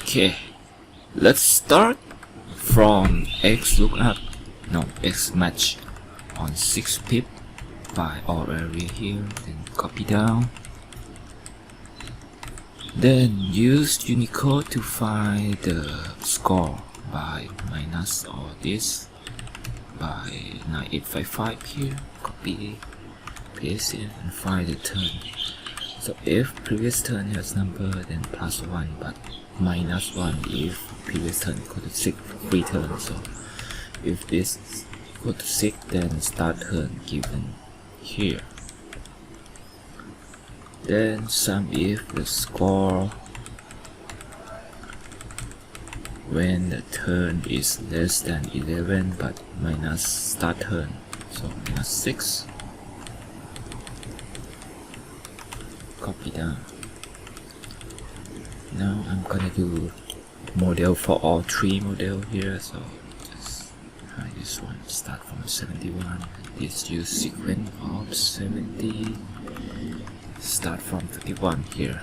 Okay, let's start from x lookup, no, x match on 6 pip by all area here, then copy down. Then use Unicode to find the score by minus all this by 9855 here, copy, paste it and find the turn. So if previous turn has number, then +1, but -1 if previous turn equal to 6 free turn. So if this is equal to 6, then start turn given here. Then sum if the score when the turn is less than 11 but minus start turn, so -6. Copy down. Now I'm gonna do model for all 3 model here, so just try this one. Start from 71. This use sequence of 70. Start from 31 here.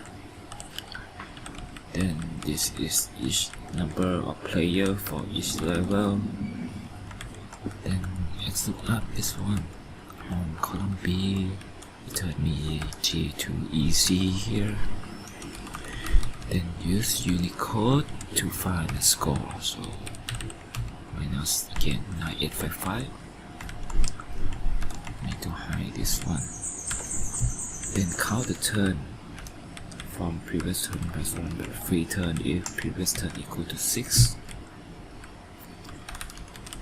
Then this is each number of player for each level. Then x lookup this one on column B. Return me G to EC here. Then use Unicode to find the score. So minus again 9855. Need to hide this one. Then count the turn from previous turn plus 1 but free turn if previous turn equal to 6.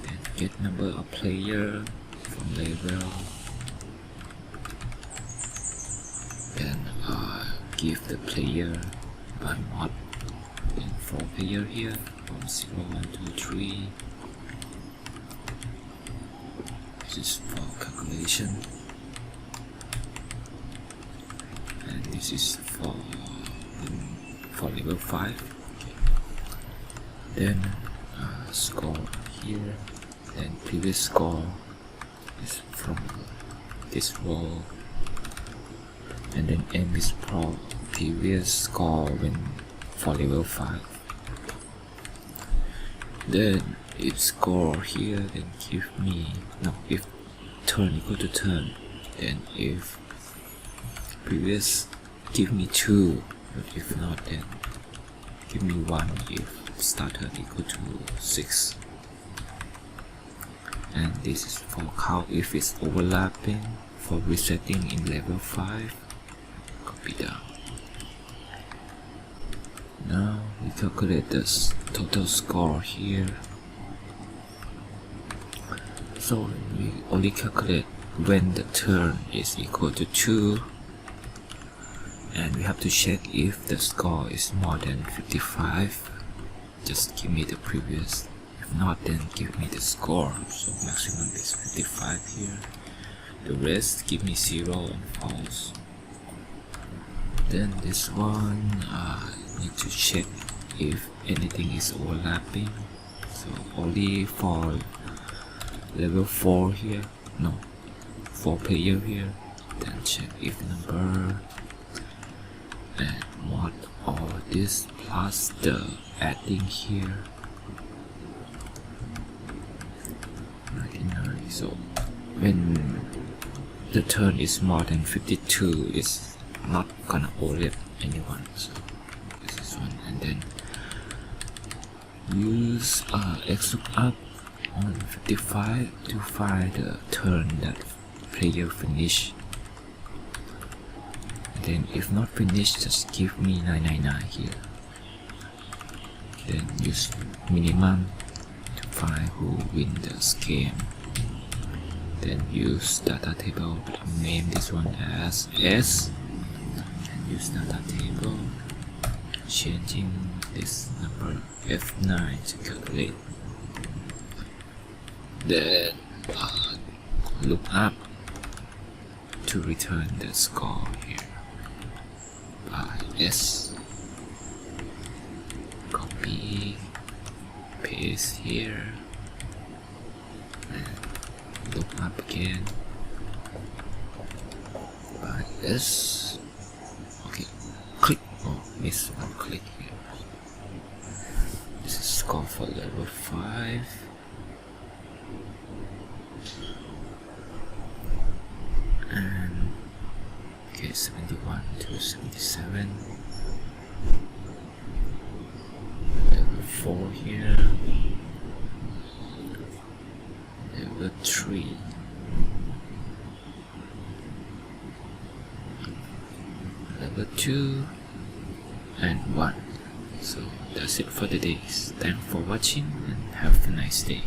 Then get number of player from level. Then give the player by mod and 4 player here from 0, 1, 2, 3. This is for calculation, and this is for level 5. Then score here, then previous score is from this row, and then M is from previous score when for level 5. Then if score here, then give me if turn equal to turn, then if previous give me 2, but if not then give me 1 if start turn equal to 6. And this is for count if it's overlapping for resetting in level 5. Copy down. Now we calculate the total score here. So we only calculate when the turn is equal to 2, and we have to check if the score is more than 55. Just give me the previous. If not, then give me the score. So maximum is 55 here. The rest give me 0 and false. Then this one need to check if anything is overlapping. So only for level 4 here, no, 4 player here. Then check if number and mod all this plus the adding here. So when the turn is more than 52, it's not gonna overlap anyone. So this is one, and then use x lookup on 55 to find the turn that player finish. And then if not finished, just give me 999 here. Then use minimum to find who win this game. Then use data table, name this one as S, and use data table, changing this number F9 to calculate. Then look up to return the score here by S. Copy, paste here, and look up again by S. Okay, click. Oh, miss one click here. This is score for level 5. And okay, 71 to 77. Level 4 here. Level 3. Level 2 and 1. So that's it for the day. Thanks for watching and have a nice day.